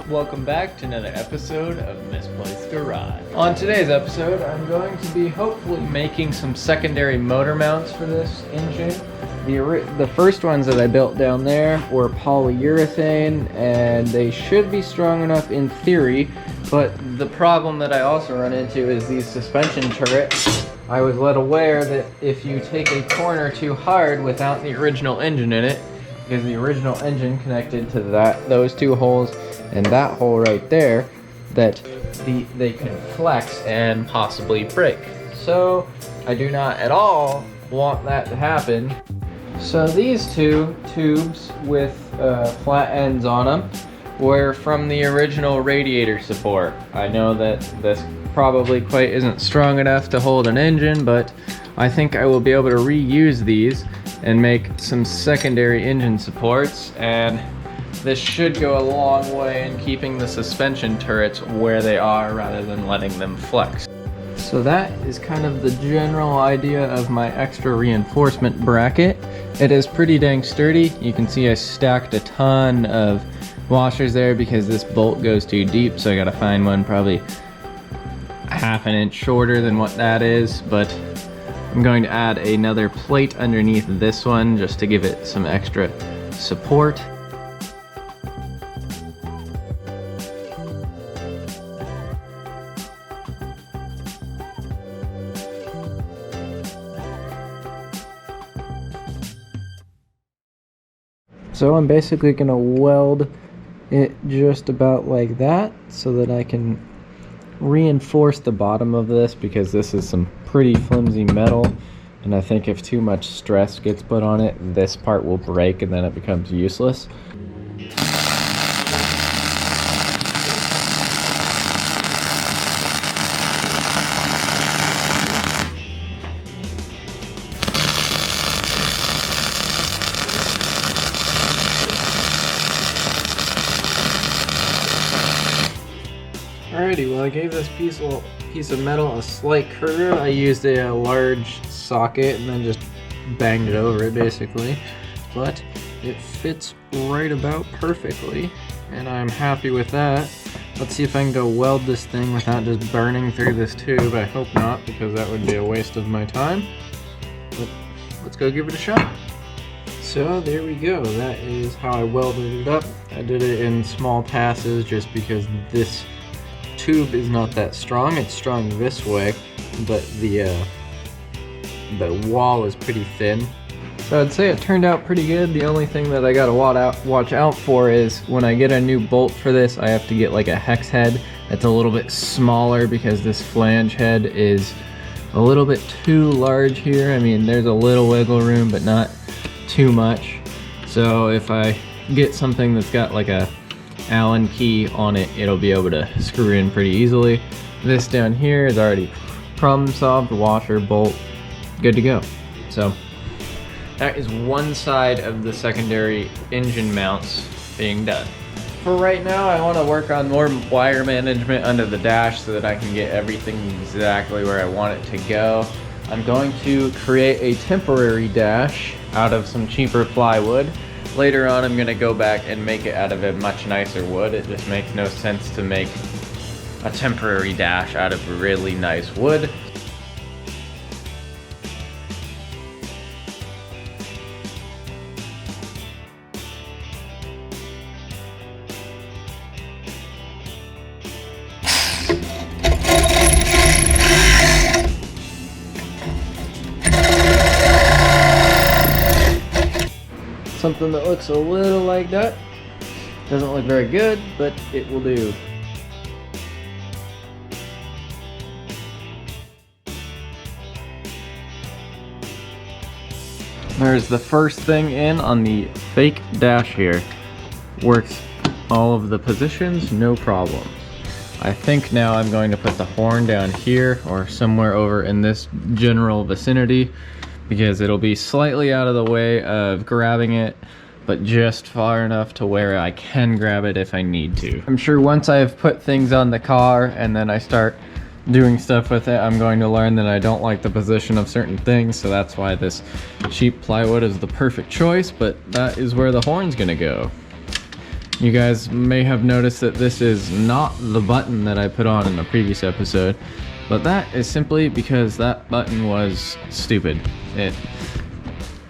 Welcome back to another episode of Misplaced Garage. On today's episode, I'm going to be hopefully making some secondary motor mounts for this engine. The first ones that I built down there were polyurethane, and they should be strong enough in theory, but the problem that I also run into is these suspension turrets. I was led aware that if you take a corner too hard without the original engine in it, because the original engine connected to those two holes and that hole right there, that they can flex and possibly break. So I do not at all want that to happen. So these two tubes with flat ends on them were from the original radiator support. I know that this probably quite isn't strong enough to hold an engine, but I think I will be able to reuse these and make some secondary engine supports, and this should go a long way in keeping the suspension turrets where they are rather than letting them flex. So that is kind of the general idea of my extra reinforcement bracket. It is pretty dang sturdy. You can see I stacked a ton of washers there because this bolt goes too deep, so I gotta find one probably half an inch shorter than what that is, but I'm going to add another plate underneath this one just to give it some extra support. So I'm basically going to weld it just about like that so that I can reinforce the bottom of this, because this is some pretty flimsy metal, and I think if too much stress gets put on it, this part will break and then it becomes useless. Alrighty, well I gave this piece of metal a slight curve. I used a large socket and then just banged it over it basically. But it fits right about perfectly, and I'm happy with that. Let's see if I can go weld this thing without just burning through this tube. I hope not, because that would be a waste of my time. But let's go give it a shot. So there we go. That is how I welded it up. I did it in small passes just because this tube is not that strong. It's strong this way, but the wall is pretty thin. So I'd say it turned out pretty good. The only thing that I gotta watch out for is when I get a new bolt for this, I have to get like a hex head that's a little bit smaller, because this flange head is a little bit too large here. I mean, there's a little wiggle room, but not too much. So if I get something that's got like a Allen key on it, it'll be able to screw in pretty easily. This down here is already problem solved, washer, bolt, good to go. So that is one side of the secondary engine mounts being done. For right now, I want to work on more wire management under the dash so that I can get everything exactly where I want it to go. I'm going to create a temporary dash out of some cheaper plywood. Later on, I'm going to go back and make it out of a much nicer wood. It just makes no sense to make a temporary dash out of really nice wood. Something that looks a little like that. Doesn't look very good, but it will do. There's the first thing in on the fake dash here. Works all of the positions, no problems. I think now I'm going to put the horn down here or somewhere over in this general vicinity, because it'll be slightly out of the way of grabbing it, but just far enough to where I can grab it if I need to. I'm sure once I've put things on the car and then I start doing stuff with it, I'm going to learn that I don't like the position of certain things, so that's why this cheap plywood is the perfect choice, but that is where the horn's gonna go. You guys may have noticed that this is not the button that I put on in the previous episode, but that is simply because that button was stupid.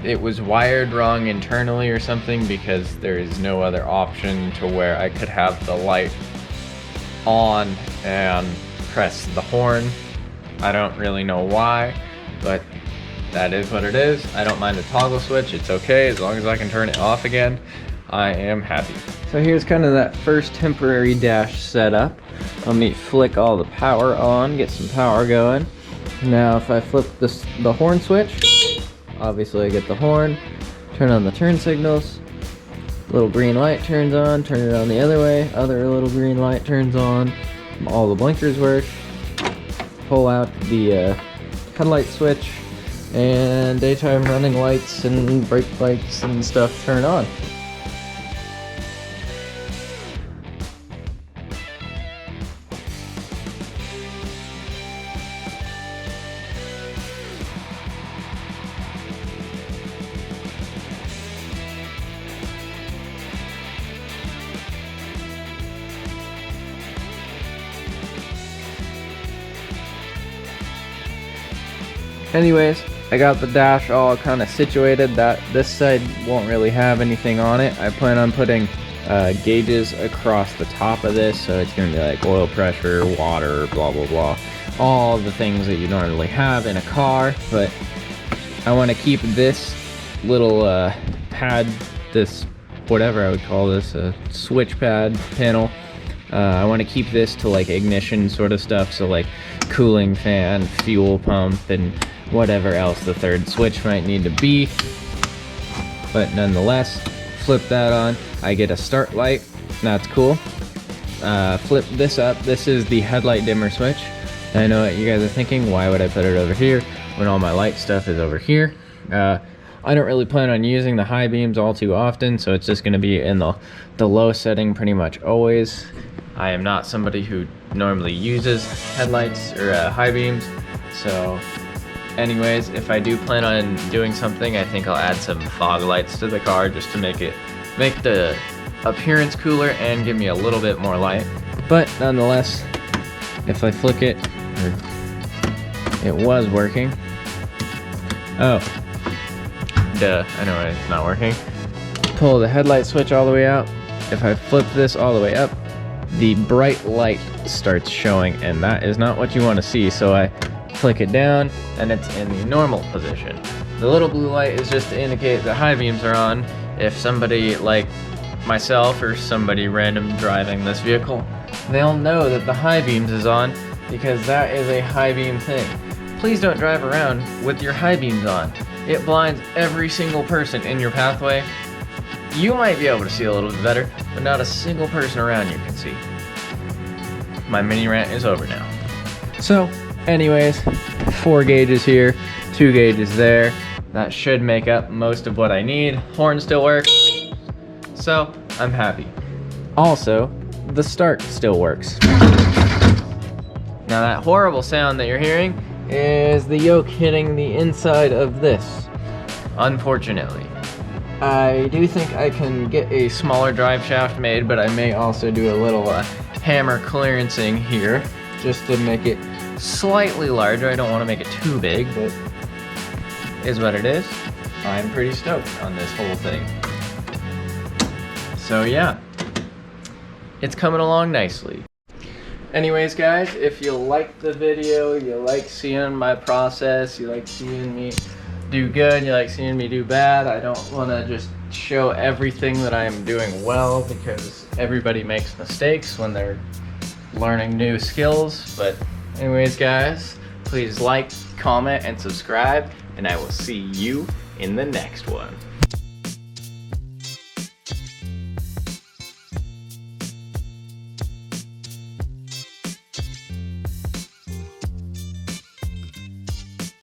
It was wired wrong internally or something, because there is no other option to where I could have the light on and press the horn. I don't really know why, but that is what it is. I don't mind the toggle switch, it's okay, as long as I can turn it off again, I am happy. So here's kind of that first temporary dash setup. Let me flick all the power on, get some power going. Now if I flip the horn switch, obviously I get the horn, turn on the turn signals, little green light turns on, turn it on the other way, other little green light turns on, all the blinkers work, pull out the headlight switch, and daytime running lights and brake lights and stuff turn on. Anyways, I got the dash all kind of situated. That this side won't really have anything on it. I plan on putting gauges across the top of this, so it's going to be like oil pressure, water, blah blah blah, all the things that you normally have in a car. But I want to keep this little pad, this whatever I would call this, a switch pad panel. I want to keep this to like ignition sort of stuff, so like cooling fan, fuel pump, and whatever else the third switch might need to be. But nonetheless, flip that on, I get a start light. That's cool. Flip this up. This is the headlight dimmer switch. I know what you guys are thinking, why would I put it over here when all my light stuff is over here? I don't really plan on using the high beams all too often, so it's just going to be in the low setting pretty much always. I am not somebody who normally uses headlights or high beams, so anyways, if I do plan on doing something, I think I'll add some fog lights to the car just to make the appearance cooler and give me a little bit more light. But nonetheless, if I flick it, it was working. Oh, duh, I know why it's not working. Pull the headlight switch all the way out. If I flip this all the way up, the bright light starts showing, and that is not what you want to see, so I flick it down and it's in the normal position. The little blue light is just to indicate the high beams are on. If somebody like myself or somebody random driving this vehicle, they'll know that the high beams is on, because that is a high beam thing. Please don't drive around with your high beams on. It blinds every single person in your pathway. You might be able to see a little bit better, but not a single person around you can see. My mini rant is over now. So, anyways, 4 gauges here, 2 gauges there. That should make up most of what I need. Horn still works, so I'm happy. Also, the start still works. Now that horrible sound that you're hearing is the yoke hitting the inside of this, unfortunately. I do think I can get a smaller drive shaft made, but I may also do a little hammer clearancing here just to make it slightly larger. I don't want to make it too big, but is what it is. I'm pretty stoked on this whole thing. So yeah, it's coming along nicely. Anyways guys, if you like the video, you like seeing my process, you like seeing me do good, you like seeing me do bad, I don't want to just show everything that I am doing well, because everybody makes mistakes when they're learning new skills. But anyways guys, please like, comment, and subscribe, and I will see you in the next one.